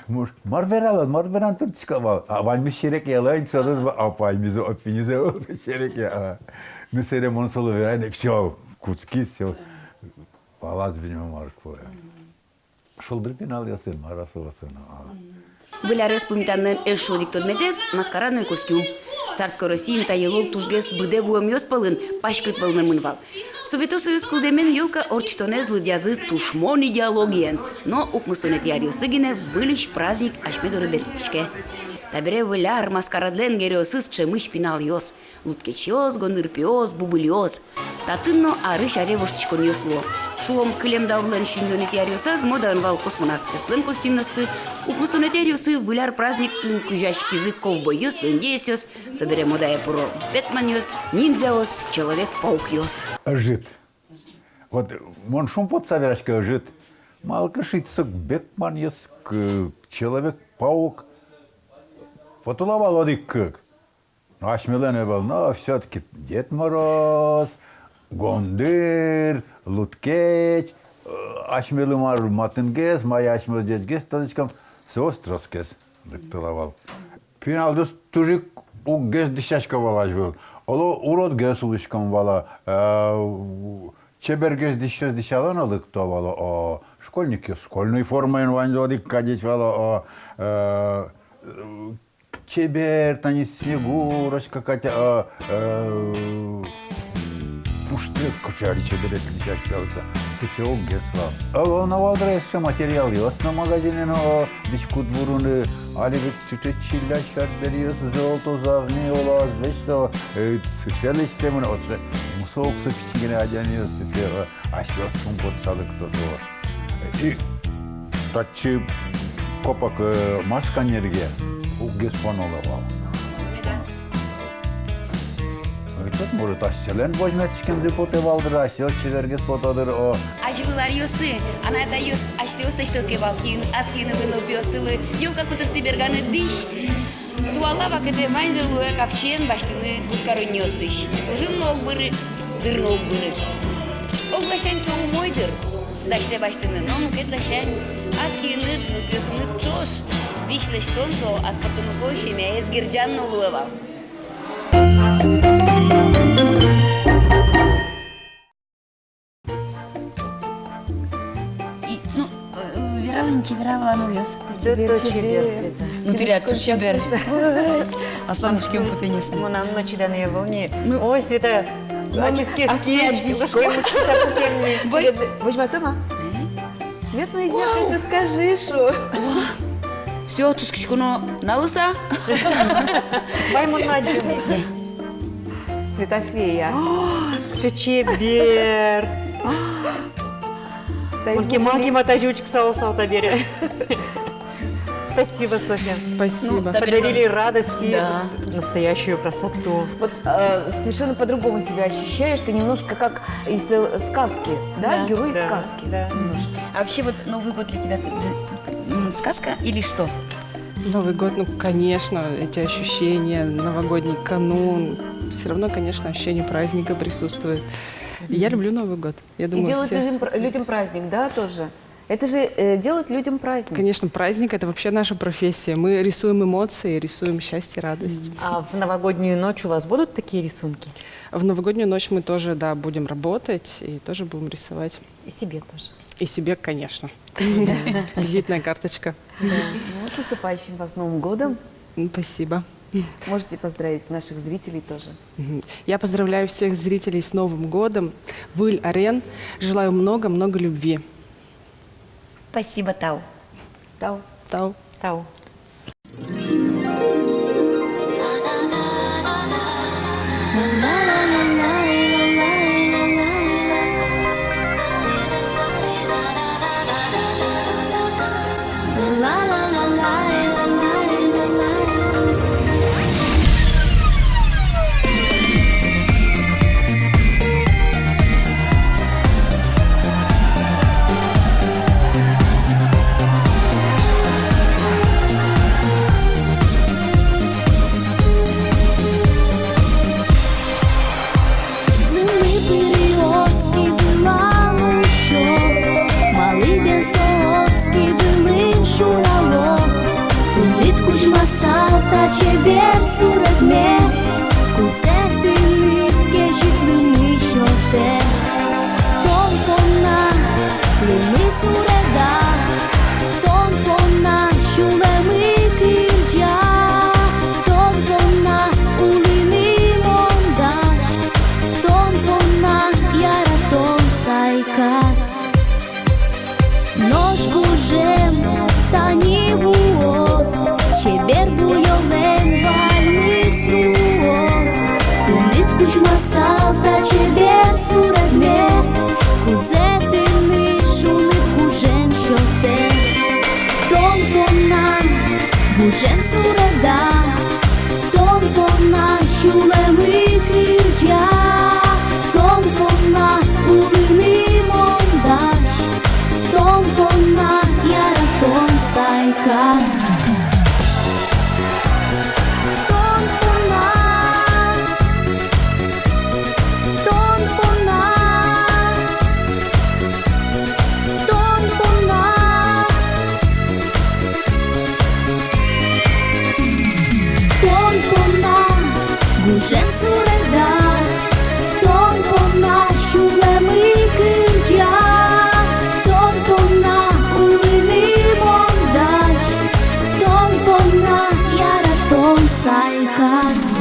Мош мар верантур чикава. А ван ми шерек ялайн садыз апай мизо опинизе шерек я. Мы сере мон соло веране всё куцки всё. Палац бинем марко. Шолдыр пенал ясен марасовасын. Вылярес пумитаннен эшо диктодметес маскарадный костюм. Царской России таелол тужгес быде вуем ёспалын пашкыт волнемынвал. Совет Союз кылдемен ёлка орчтоне злыдязы тушмон идеологиен, но укмыстонет ярьосыгине вылиш праздник ашмедоры бертичке. Табере выляр маскарадлен гериосыз чемыш пинал ёс. Луткечёс, гонырпиос, бубылёс. Татынно ары шаре воштичкон ёсло. Шуом кылем давлен шиндонет ярьосыз модан вал космонавт ёслен костюмносы. Укмыстонет ярьосы выляр праздник күжаш кизык ковбой ёс, лендеес ёс. Собере модая пуро Бэтмен ёс, ниндзя ёс, Человек-паук ёс. Жит. Вот мон шум под саверашка жит. Малка шитсык Бекман ёс, Человек-паук. Потуловал одик как. Ну, ашмелене был, но все-таки Дед Мороз, гондыр, луткеч, ашмелымар матынгез, мая ашмел жезгез, тазычкам состроскез дыктылавал. Финалдыс тужик у гез дишашка валаж был. Оло урод гез улышкам вала. Чебергез дишез дишалан алык то вала. Школьники школьной формой ванзодик кадич вала. Чебер, тани снегурочка, Катя, пуштец, кучари чеберец дишашка. Все гесла. На валдресе материал есть на магазине, но дичку двуруны, али ведь чуть-чуть чилля шарберез, золото завни ола, звездо, социальные системы, вот же мусок сопичине одяния, все, а сейчас он подсадок то зор. И тачи копак маска энергия у геспанула. Этот может асселен возьмет кем депутаты валдыра, асел чевергет потодыр о. Ажгулар юсы, она это юс, асиосы что кевалкин, аскины зынопиосылы, юлка кудырты берганы диш. Туала вакыты манзелуя капчен баштыны ускарынёсыш. Ужым ног быры, дыр ног быры. Оглашань соу мойдыр, дашсе баштыны, но мукетлашань, аскины нупиосыны чош. Дишлеш тонсо, аспартыны койши, мяез гирджан нолуэвал. Чебера нуяс. Чебер. Ну ты ряд, тут чебер. Асланушки он потенис. Мы нам ночи данные волне. Ой, Света, мамиски скетч. Возьма тома. Свет мои зеркальце, скажи, шо. Все, чушкичку, но на лыса. Ваймон Надю. Светофея. Чебер. Маги матажучек салта бери. Спасибо, Софья. Спасибо. Подарили радость и настоящую красоту. Вот совершенно по-другому себя ощущаешь, ты немножко как из сказки, да? Герой из сказки. Немножко. А вообще вот Новый год для тебя сказка или что? Новый год, ну, конечно, эти ощущения, новогодний канун. Все равно, конечно, ощущение праздника присутствует. И я люблю Новый год. Я думаю, и делать все... людям праздник, да, тоже? Это же делать людям праздник. Конечно, праздник – это вообще наша профессия. Мы рисуем эмоции, рисуем счастье, радость. А в новогоднюю ночь у вас будут такие рисунки? В новогоднюю ночь мы тоже, да, будем работать и тоже будем рисовать. И себе тоже. И себе, конечно. Визитная карточка. Ну, с наступающим вас Новым годом. Спасибо. Можете поздравить наших зрителей тоже. Я поздравляю всех зрителей с Новым годом. Выль Арен. Желаю много-много любви. Спасибо, Тау. Тау. Тау. Тау. Шем суреда Тон пона шулеми кынча Тон пона улини мондаш Тон пона яратон сайкас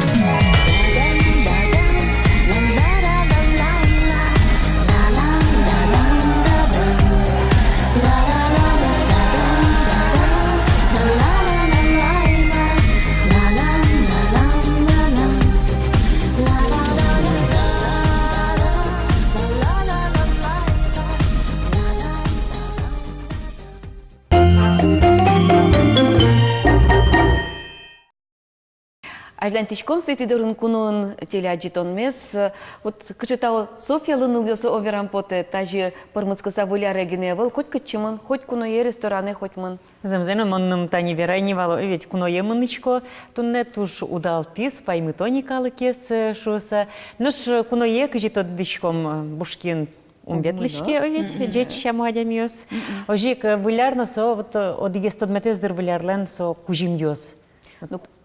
Аждан тишком светидорун кунун телеаджитон мес. Вот кычытау Софья лыныл йосы оверам поте, тажи пармыцкаса выляре геневал, хоть кычымын, хоть куное рестораны, хоть мын. Замзено монным тани верайни вало, ведь куное мынычко, тунне туш удал пис, паймы тоникалы кес шуса. Наш куное кычитот дышком бушкин умбетлишке, ведь джечья муадямиос. Ожик вылярно со, вот одигестод метездер вылярлен со кужимьос.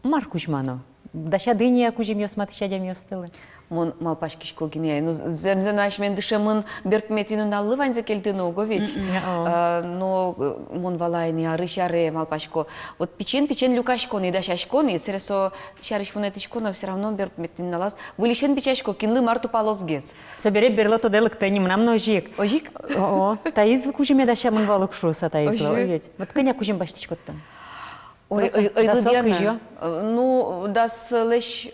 Мар кужмано. Даша дыния кужимьос матышадямиос тылы. Мон малпашкишко гинея. Ну, земзенаш мен дышемын беркметину налывань закельтыну ведь. Но мон валайни арышаре малпашко. Вот печен люкашкони дашашкони, сересо шариш фунетишконо все равно беркметину налаз. Вылишен печашко кинлы марту палозгез. Собере берлото делок теним нам ножик. Ожик? О, таиз кужиме даша мон валок шуса таиз. Ведь. Вот коня кужим баштичкоттан. Ой, верно. Ну, дас лещ,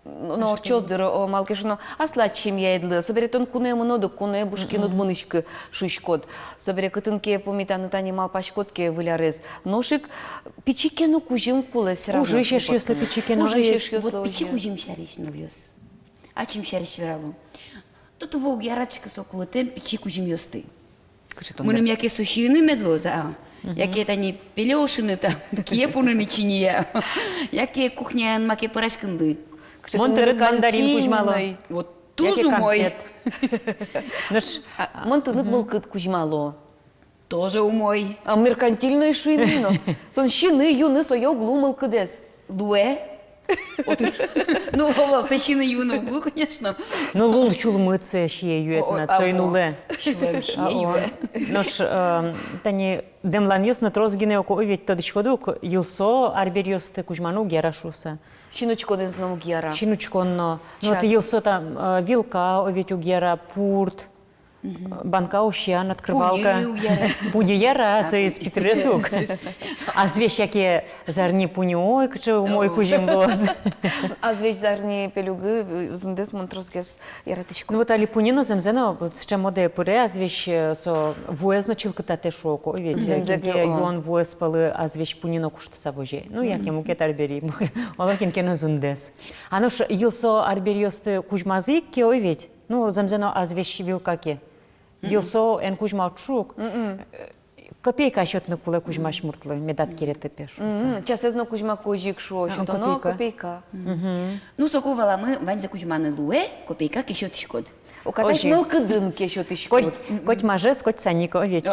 ну, орчоздыр о малкешно, аслат чем я едла. Соберет он куне моноду, куне бушкинут мынышкы шишкот. Собере кытынке помитаны тани малпашкотке вылярез. Ношик пичикену кужим куле все равно. Ужишеш, если пичикену. Ужишеш, Вот пичи кужим шариш ныльёс. А чем шариш вералу? Тут вог ярачка сокулетем пичи кужим ёсты. Мыным яке сушины медлоза, яке тани пелёшины там, кепуны мечиния, яке кухня маке парашкынды. Монтер мандарин кужмало. Вот тужу мой. Монтынык был кыт кужмало. Тоже умой. А меркантильный шуйныно. Сон щины юны соё глумыл кыдес. Луэ. Ну, сочины юны углу, конечно. Ну, лул чулмыцы шие юэтна, цой нуле. Нош, тани демлан ёс на трозгине око овет тодышкодук, юлсо арберьёсты кужману герашуса. Шинучкон из нам гера. Шинучконно. Ну, ты юлсо там вилка овет у гера, пурт. Банка ущян, открывалка. Пуньера, со из Петресук. А звещ яке зарни пуньой, качу мой кужим лоз. А звещ зарни пелюгы, зундес монтрозгес яратышку. Ну вот али пунино земзено, с чем моде пуре, а звещ со вуезно чилката те шоко. Ведь юн вуез палы, а звещ пунино кушта сабоже. Ну як ему кет арбери, олакин кено зундес. А ну ж юлсо арбериосты кужмазик ке ой ведь. Ну земзено а звещ вилкаке. Юлсо эн кужма чук. Копейка счетно куле кужма шмуртлы, медат керете пеш. Часезно кужма кожик шо, что но копейка. Ну сокувала мы вань за кужманы луэ, копейка кешот шкод. Укатать мелко дын кешот шкод. Коть мажес, коть санико ведь.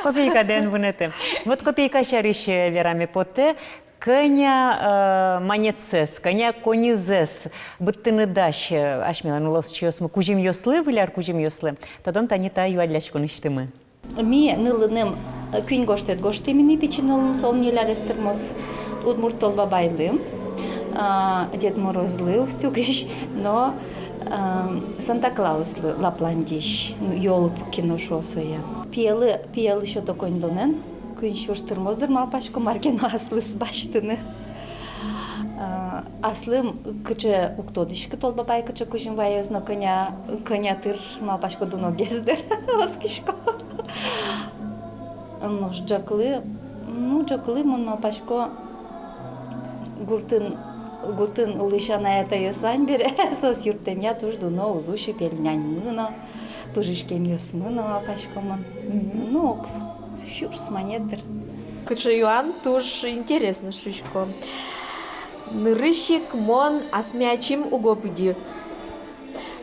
Копейка ден вунете. Вот копейка шариш верами поте. Коня манецес, коня конизес, быттыны даш, ашмела нулос чиос мы кужим ёслы, виляр кужим ёслы, тодон танита юадляшкон иштымы. Ми нылыным күн гоштет гоштемини пичинолын сол нелер эстермос удмурт толба байлым, Дед Морозлы устюгиш, но Санта-Клауслы лапландиш, ёлып кино шосоя. Пиелы еще такой индонен. Күн шуштырмоздыр малпашко маргено аслыс баштыны. Аслым кычы уктодышкы толбабай кычы кужим вайозно коня тыр малпашко дуно гездер оскишко. Ну жаклы мон малпашко гуртын улышана это ёсвань бере сос юртем я туж дуно узуши пельнянь мыно пыжишкем ёсмыно малпашко мон. Ну Шурс монетер. Кычаюан туж интересно шушко. Нырыщик мон асмячим угопыди.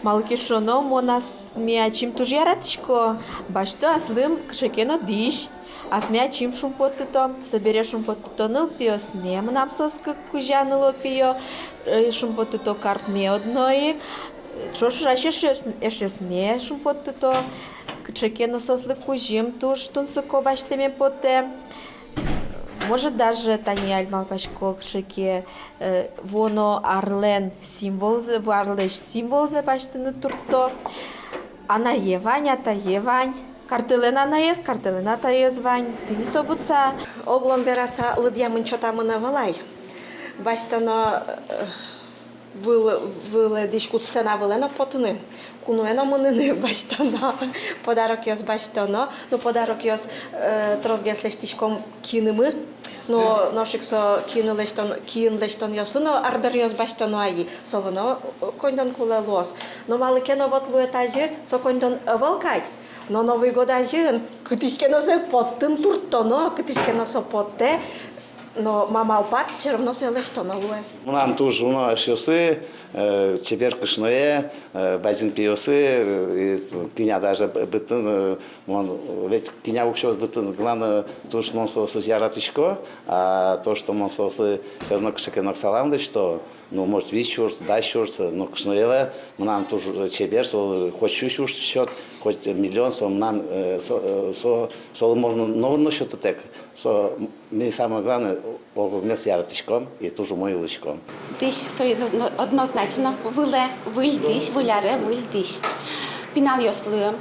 Малкишоно монас мячим туж яратышко. Башто аслым кшекено диш. Асмячим шумпоттито, собере шумпоттито ныл пио сме, мнам соска кужаныло пио, шумпоттито картме одноик, чош эше сме шумпоттито, кчекено сослы кужим туж тунсыко баштеме поте. Может даже тани альмалпашко кшеке воно арлен символзе, варлеш символзе баштыны турто. Ана евань, ата евань. Картелена наезд, картелена таезд вань. Ты не собутся. Оглом вераса лыдья мынчота мына валай. Баштано выле дискуссена вылено потуны. Кунуено мыныны баштано. Подарок йос баштано. Ну подарок йос трозгеслештишком кинымы. Но ношиксо кин лештон йослы, но арбер йос баштано аи. Солоно кондон куле лос. Но малыкено вот луэтажи со кондон волкай. Но Новый год ажин, кытышкено се поттын туртоно, кытышкено со потте, но мамалпат все равно се лештоно луэ. Нам тоже шосы, чепер кышное, базин пиосы, киня даже бытын, ведь киня вообще бытын, главное то, что он сосы яратышко, а то, что он сосы все равно кышекено саламды, что ну, может, вещурс, дащурс, но кшноеле, нам тоже чебер, хоть чуть-чуть счет, хоть миллион, нам соло можно новый счет так. Мне самое главное, вместе яратышком и тоже мой улычком. Диш союз однозначно выльдиш, выляре, выльдиш. Пинал йослы,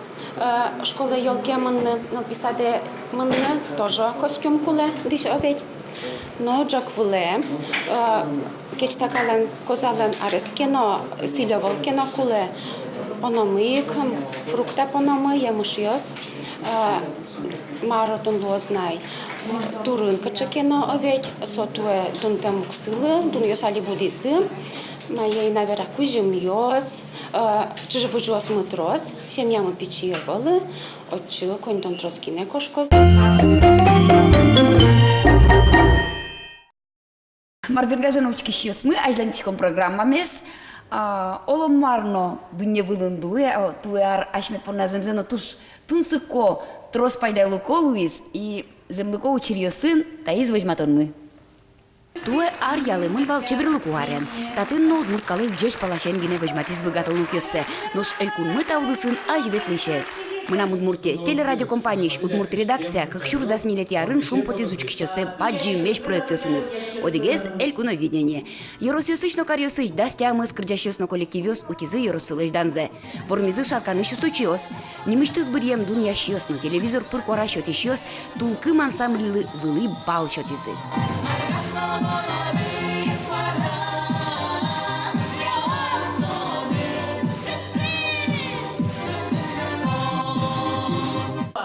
школа елки мынны, написade мынны, тоже костюм куле, диш оведь. Но джак вуле, кеч такален козален арескено, силевол кено куле, пономык, фрукта пономы, ямышьёс, маратон лознай. Турын качекено оведь, сотуе тунтем ксылы, тун йосали будисы, моей навера кужим йос, чижеву жос мытрос, семья мы печевалы, отчу контон троскине кошкоз. Марбергажан учкишиос мы ажланчиком программамес. Оломарно дуне вылындуе, туяр ашмет поназемзено туш тунсыко трос пайдайлыко луис и землыко учирьосын таиз возьматон мы. Туе ар ялымын вал чеберлыку арен. Татын но удмурткалы джеш палашен гине возьматиз богатылык йосе. Нош элькун мы таудысын ажветлышес. Мы нам Удмуртия телерадиокомпанияш Удмурт редакция как чур засмилет ярын шум потизучкичосе паджи меч проектосыныз. Одегез элькуно видение. Еросьосычно карьосыч дастямыз кырджащосно коллективёс утизы еросылыч данзе. Вормизы шарканыш устойчиос. Немыштыз бырьем дуньящосно телевизор пыркора счетищос тулкым ансамблилы вылы бал счетизы.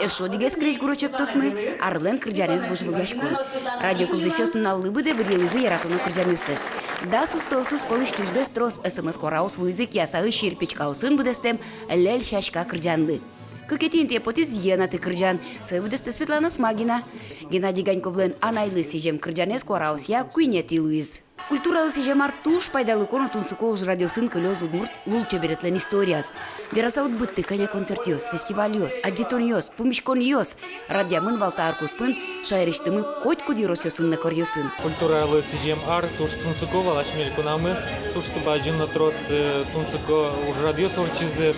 Эшодиге скреч гурочек тосмы, Арлен кырджаренс божевыл яшкун. Радио кылзычос туналлы быде быделызы яратуну кырджарнюсыз. Да сустосыз полыш туждес трос СМС кораус в язык ясагы ширпичкаусын быдестем лель шашка кырджанды. Кыкетин те потиз енаты кырджан, сой быдесте Светлана Смагина. Геннадий Ганьковлен анайлы сижем кырджанес кораус я куйнети Луиз. Культуралы сижемар туш пайдалы кону тунсыко уж радиосын кылёз Удмурт лулча беретлен историяс. Вераса утбытты коня концертёс, фестивальёс, аджитоньёс, пумишконьёс. Радиамын валта аркуспын, шайрештымы коть кудиросёсын на корьёсын. Культуралы сижемар туш тунсыко валашмель конамы, туш тубаджин трос тунсыко уж радиос орчизы,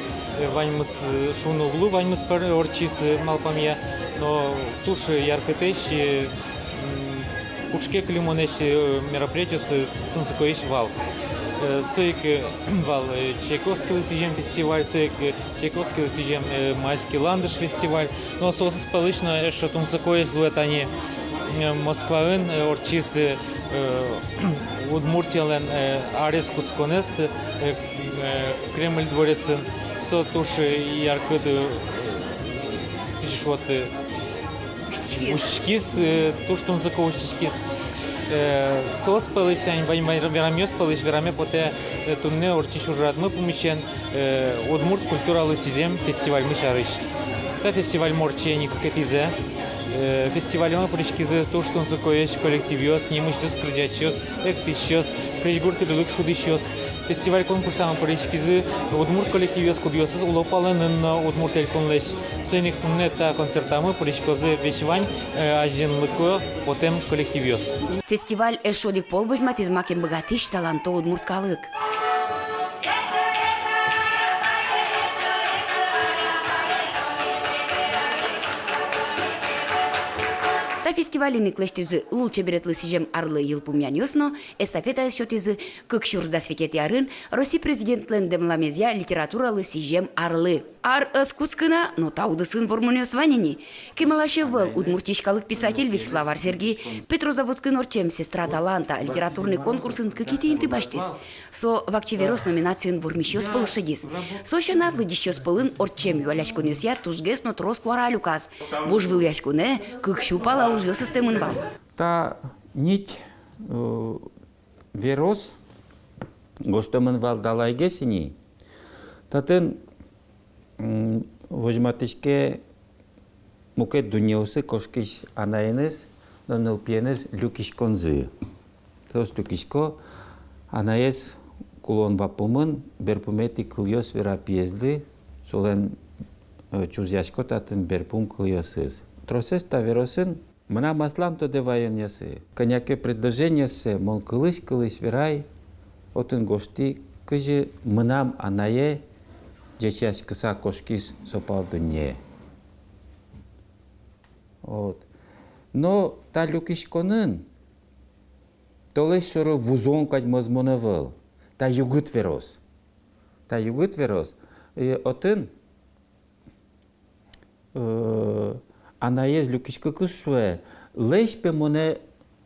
ваньмыс шуну углу, ваньмыс орчизы малпамья, но туш яркотещи Кучке климонеш мероприятие с тунцукоиш вал. Сойк вал Чайковский сижем фестиваль, сойк Чайковский сижем майский ландыш фестиваль. Но сосыс палычно что тунцукоиш луэтани Москваын орчис Удмуртиялен Арес Куцконес Кремль дворецын со туши яркыды вот Учкис, то, что он закон учкис. Сос палыч, верамёс палыч, вераме поте тунне орчиш ужрат. Мы помещен Удмурт культуралы сизем фестиваль мышарыш. Та фестиваль морчени кукетизе. Фестиваль мы пришкизе то, что он закоеш коллективёс, немыштыс крыджачёс, экпищёс, прежгуртилылык шудишиос фестиваль конкурсам паришкизы удмурт коллективиос кудиосыз улопалынын удмурт элконлеш сыйник туннета концертамы паришкозы вешвань ажинлыко потем коллективиос. Фестиваль эшодик полвыжмат измакен богатыш таланто удмурткалык. Та фестивалini клештизы лучше беретлы сижем арлы йылпумянёсно, эстафета счетизы кыкшурзда светет ярын, Россия президентлен демламезя литературалы сижем арлы. Ар скутскына, но тауды сын вормунёс ванини. Кемалаше выл удмуртишкалык писатель Вячеслав Сергей Петрозаводскый норчем сестра таланта литературный конкурсын кыкитейнты баштис. Со вакчеверос номинациян вормишёс пылышыдис. Со шанатлы дишёс пылын орчем юалячкунёсья тужгес но трос кваралюкас. Вожвыл яшкуне кыкшу пала уже системын вал. Та нить верос гостомын вал далайгесини. Татын возьматишке мукет дуньосы кошкиш анаенес, но нелпиенес люкиш конзы. Тос люкишко анаес кулон вапумын берпумети кыльос вера пьезды, солен чузяшко татын берпум кыльосыз. Тросес та веросын мына маслам то девайын ясы. Коняке предложение се мон кылыш верай, отын гошти кыжы мынам анае дечяш кыса кошкис сопал дүние. Но та люкишконын толеш шоро вузон кать мазмона выл. Та югыт верос. Та югыт верос. Отын анаез люкишка кышуе лешпе моне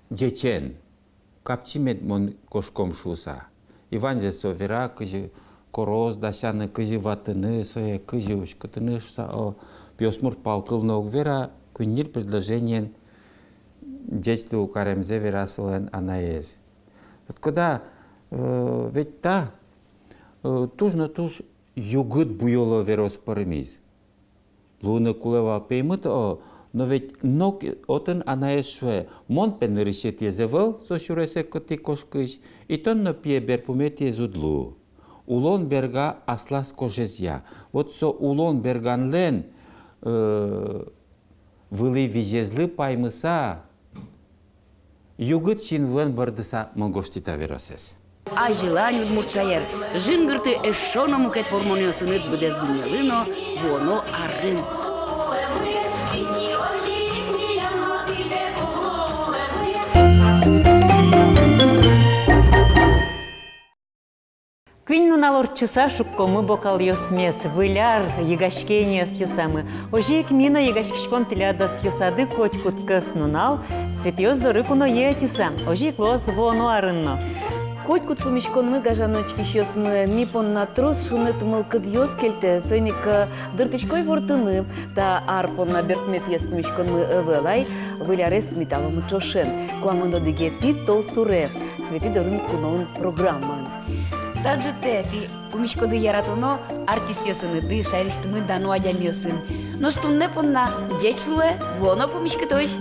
дечен. Капчимет мон кошком шуса. Иван зе совера кыжы короз дашаны кыжы ватыны сое кыжы ушкатыны шуса о пиосмур палкылны вера күннир предложениен дечты укаремзе вера солен анаез. Куда ведь та туж на туж югыт буйоло верос парымиз. Луны кулева пеймыт о, но ведь ног отын анаез шуе мон пен решет езевел со шуресе кыты кошкыш и тон на пие берпумет езудлу. Улон берга аслас кожезя. Вот со улон берганлен вылы вижезлы паймыса югыт шинвен бардыса монгоштита веросес. А желание удмуртшаер жингырты эшоно мукет формонёсынет бдез дунялыно воно арын. Квин налор часа шуккомы бокал йосмес, выляр егашкение с юсамы. Ожик мина егашкишкон тляда с юсады коть куткас нунал, светьёз дорыкуно етиса, ожик воз воно арынно. Коть кут помешкон мы гажаночки щас мы мипон на трос шунет мылкыд йос кельте, сойник дыртычкой вортыны, та арпон на бертмет ес помешкон мы эвелай, вылярес металлом чошен, куамондо диге пит тол суре, свети дорын кунон программа. Также ты помешкоды яратуно артист йосыны ды шариштымы дану адям йосын. Но что не понна дечлуе, воно помешкотойш.